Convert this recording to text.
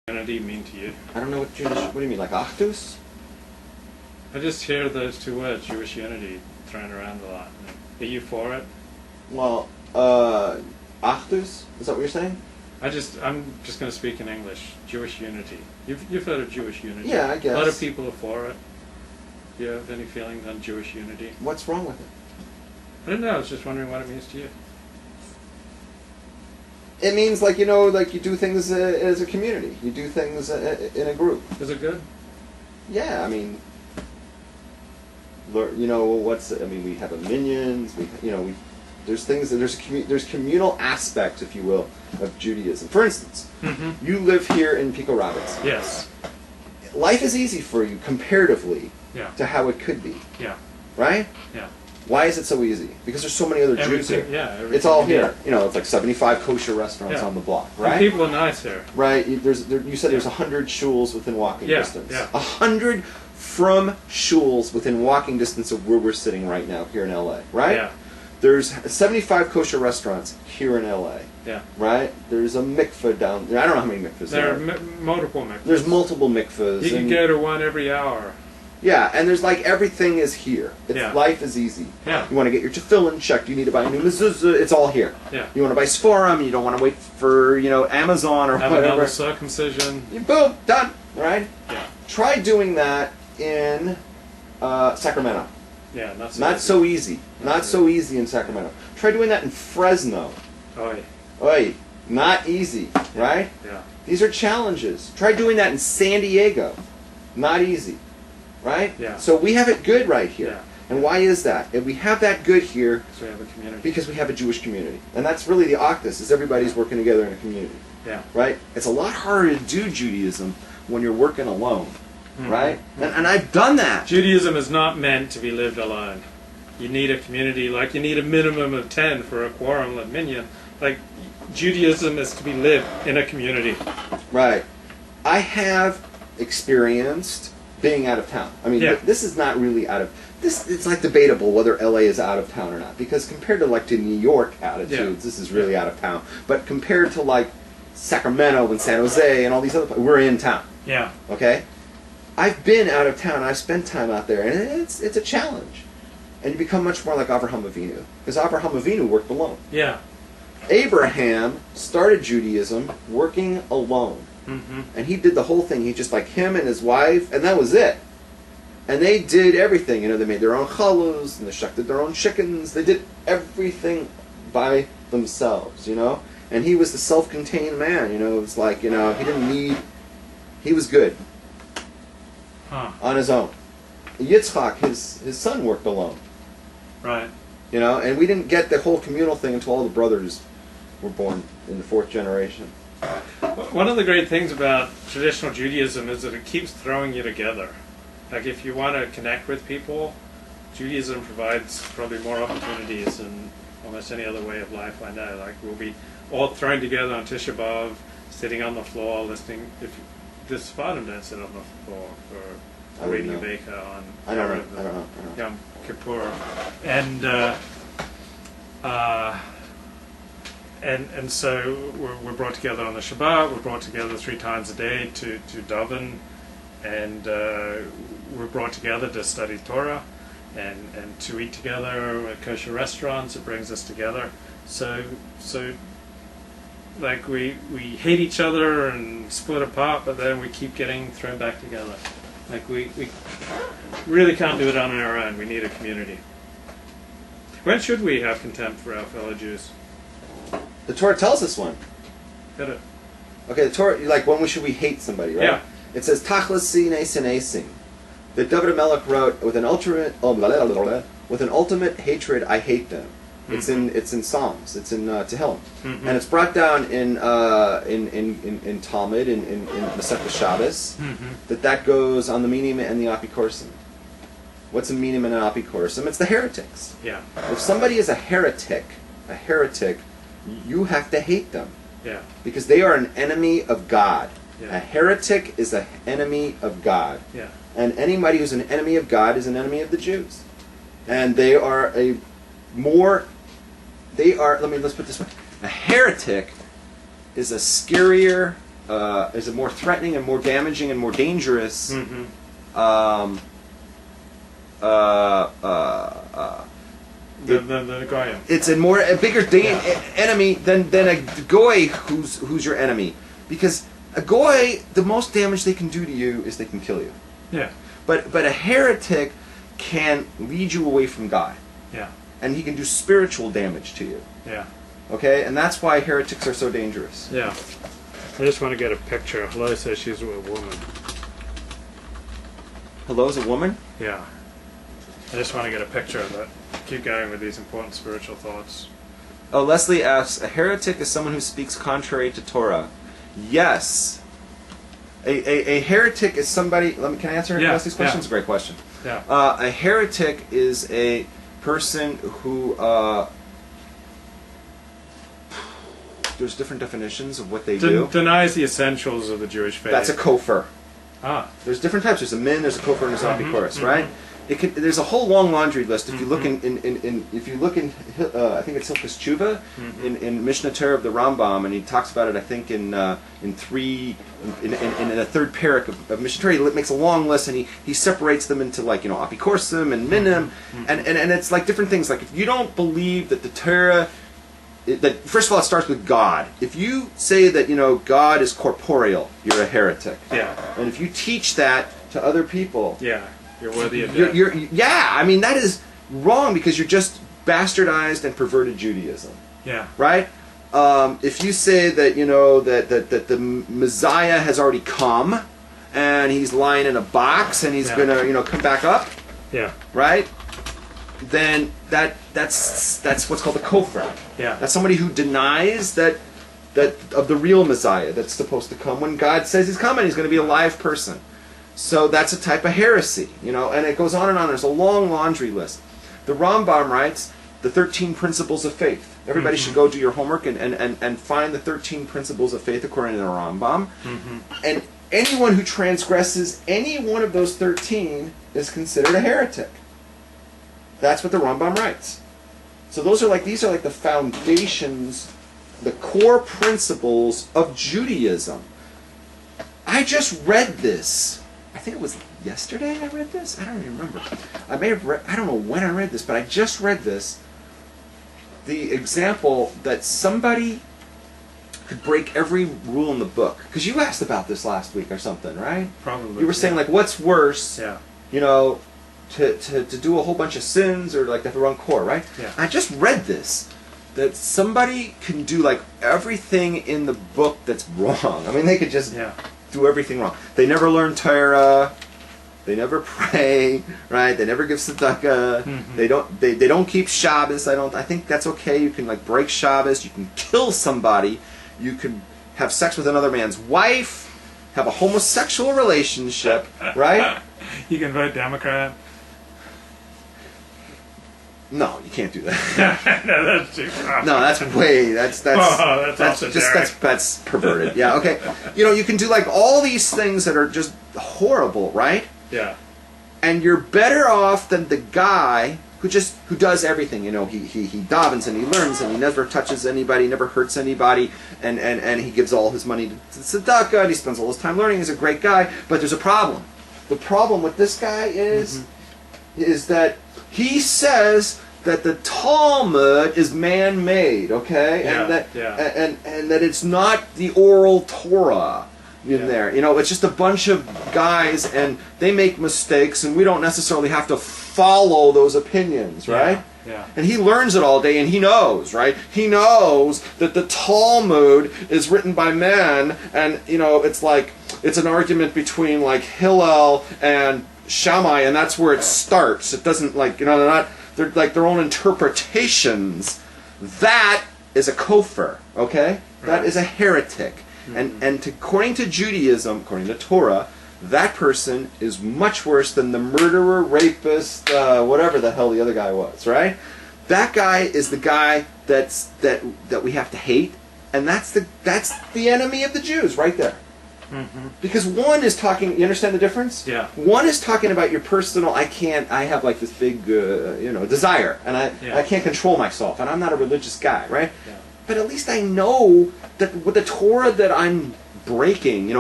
Unity mean to you? I don't know what Jewish. What do you mean, like Achdus? I just hear those two words, Jewish unity, thrown around a lot. Are you for it? Well, Achdus? Is that what you're saying? I'm just going to speak in English. Jewish unity. You've heard of Jewish unity? Yeah, I guess. A lot of people are for it. Do you have any feelings on Jewish unity? What's wrong with it? I don't know. I was just wondering what it means to you. It means, like, you do things as a community. You do things in a group. Is it good? Yeah, I mean, we have a minions. There's communal aspects, if you will, of Judaism. For instance, you live here in Pico Roberts. Yes. Life is easy for you comparatively Yeah. to how it could be. Yeah. Right? Yeah. Why is it so easy? Because there's so many other Jews here. Yeah, it's all here. It's like 75 kosher restaurants on the block, right? And people are nice here. Right. You said there's 100 shuls within walking distance. Yeah. 100 from shuls within walking distance of where we're sitting right now here in LA, right? Yeah. There's 75 kosher restaurants here in LA. Yeah. Right? There's a mikveh down there. I don't know how many mikvehs there are. There are multiple mikvahs. There's multiple mikvehs. You can go to one every hour. Yeah, and there's everything is here. Life is easy. Yeah. You want to get your tefillin checked. You need to buy a new mezuzah. It's all here. Yeah. You want to buy Sforum. You don't want to wait for Amazon or Have whatever. another circumcision. Boom, done. Right? Yeah. Try doing that in Sacramento. Yeah, not so easy. Not so easy in Sacramento. Try doing that in Fresno. Oi, not easy, right? Yeah. These are challenges. Try doing that in San Diego. Not easy. Right? Yeah. So we have it good right here. Yeah. And why is that? And we have that good here So we have a community. because we have a Jewish community. And that's really the Octus, is everybody's working together in a community. Yeah. Right? It's a lot harder to do Judaism when you're working alone. Right? And I've done that. Judaism is not meant to be lived alone. You need a community, like you need a minimum of 10 for a quorum of minyan. Like, Judaism is to be lived in a community. Right. I have experienced being out of town. I mean, this is not really out of... It's like debatable whether LA is out of town or not. Because compared to New York attitudes, this is really out of town. But compared to Sacramento and San Jose and all these other places, we're in town. Yeah. Okay? I've been out of town. I've spent time out there. And it's a challenge. And you become much more like Avraham Avinu. Because Avraham Avinu worked alone. Yeah. Abraham started Judaism working alone. And he did the whole thing. He just him and his wife, and that was it. And they did everything. They made their own chalus, and they shucked their own chickens. They did everything by themselves, And he was the self-contained man, It was he didn't need... He was good. On his own. Yitzchak, his son, worked alone. Right. And we didn't get the whole communal thing until all the brothers were born in the 4th generation. One of the great things about traditional Judaism is that it keeps throwing you together. Like, if you want to connect with people, Judaism provides probably more opportunities than almost any other way of life I know. Like, we'll be all thrown together on Tisha B'Av, sitting on the floor, listening. The Sephardim don't sit on the floor for reading Veka on I don't know. Yom Kippur. And so we're brought together on the Shabbat. We're brought together 3 times a day to daven, and we're brought together to study Torah and to eat together at kosher restaurants. It brings us together. So we hate each other and split apart, but then we keep getting thrown back together. We really can't do it on our own. We need a community. When should we have contempt for our fellow Jews? The Torah tells us when. Did it? Okay, the Torah, when should we hate somebody, right? Yeah. It says, Tachlis sinasing. That David Melech wrote, with an ultimate hatred, I hate them. It's in Psalms. It's in Tehillim, and it's brought down in Talmud in Masechta Shabbos that goes on the minim and the apikorsim. What's a minim and an apikorsim? It's the heretics. Yeah. If somebody is a heretic, you have to hate them. Yeah. Because they are an enemy of God. Yeah. A heretic is an enemy of God. Yeah. And anybody who's an enemy of God is an enemy of the Jews. And they are let's put it this way. A heretic is a scarier is it more threatening and more damaging and more dangerous? The Goyim. It's a bigger enemy than a goy who's your enemy, because a goy, the most damage they can do to you is they can kill you. Yeah. But a heretic can lead you away from God. Yeah. And he can do spiritual damage to you. Yeah. Okay, and that's why heretics are so dangerous. Yeah. I just want to get a picture. Hello says she's a woman. Hello's a woman? Yeah. I just want to get a picture of it. Keep going with these important spiritual thoughts. Oh, Leslie asks, a heretic is someone who speaks contrary to Torah. Yes. A heretic is somebody... can I answer Leslie's question? It's a great question. Yeah. A heretic is a person who... there's different definitions of what they do. Denies the essentials of the Jewish faith. That's a kofar. Ah. There's different types. There's a min, there's a kofar, and there's an apikoros, right? There's a whole long laundry list. If you look in I think it's Hilchos Tshuva in Mishnah Torah of the Rambam, and he talks about it. I think in a third parak of Mishnah Torah, he makes a long list, and he separates them into apikorsim and minim, and it's like different things. Like if you don't believe that the Torah, that first of all it starts with God. If you say that God is corporeal, you're a heretic. Yeah. And if you teach that to other people, yeah. You're worthy of death. I mean, that is wrong because you're just bastardized and perverted Judaism. Yeah. Right? If you say that, that the Messiah has already come and he's lying in a box and he's going to, come back up. Yeah. Right? Then that's what's called a kofar. Yeah. That's somebody who denies that of the real Messiah that's supposed to come when God says he's coming. He's going to be a live person. So that's a type of heresy, and it goes on and on. There's a long laundry list. The Rambam writes the 13 principles of faith. Everybody should go do your homework and find the 13 principles of faith according to the Rambam. And anyone who transgresses any one of those 13 is considered a heretic. That's what the Rambam writes. So these are the foundations, the core principles of Judaism. I just read this. I think it was yesterday I read this. I don't even remember. I don't know when I read this, but I just read this. The example that somebody could break every rule in the book. Because you asked about this last week or something, right? Probably. You were saying what's worse? Yeah. To do a whole bunch of sins or to have the wrong core, right? Yeah. I just read this. That somebody can do everything in the book that's wrong. I mean, they could just do everything wrong. They never learn Torah. They never pray, right? They never give tzedakah. They don't keep Shabbos. I think that's okay. You can break Shabbos. You can kill somebody. You can have sex with another man's wife. Have a homosexual relationship, right? You can vote Democrat. No, you can't do that. No, that's too far. No, that's perverted. Yeah, okay. You can do all these things that are just horrible, right? Yeah. And you're better off than the guy who does everything. He davens and he learns and he never touches anybody, never hurts anybody, and he gives all his money to tzedakah, and he spends all his time learning. He's a great guy, but there's a problem. The problem with this guy is that he says that the Talmud is man-made, okay, and that it's not the oral Torah in there. It's just a bunch of guys, and they make mistakes, and we don't necessarily have to follow those opinions, right? Yeah. And he learns it all day, and he knows, right? He knows that the Talmud is written by men, and it's an argument between Hillel and Shammai, and that's where it starts. It doesn't they're their own interpretations. That is a kofar, okay? Right. That is a heretic. And according to Judaism, according to Torah, that person is much worse than the murderer, rapist, whatever the hell the other guy was, right? That guy is the guy that we have to hate, and that's the enemy of the Jews right there. Because one is talking, you understand the difference? Yeah. One is talking about your personal, I have this big, desire, and I can't control myself, and I'm not a religious guy, right? Yeah. But at least I know that with the Torah that I'm breaking, the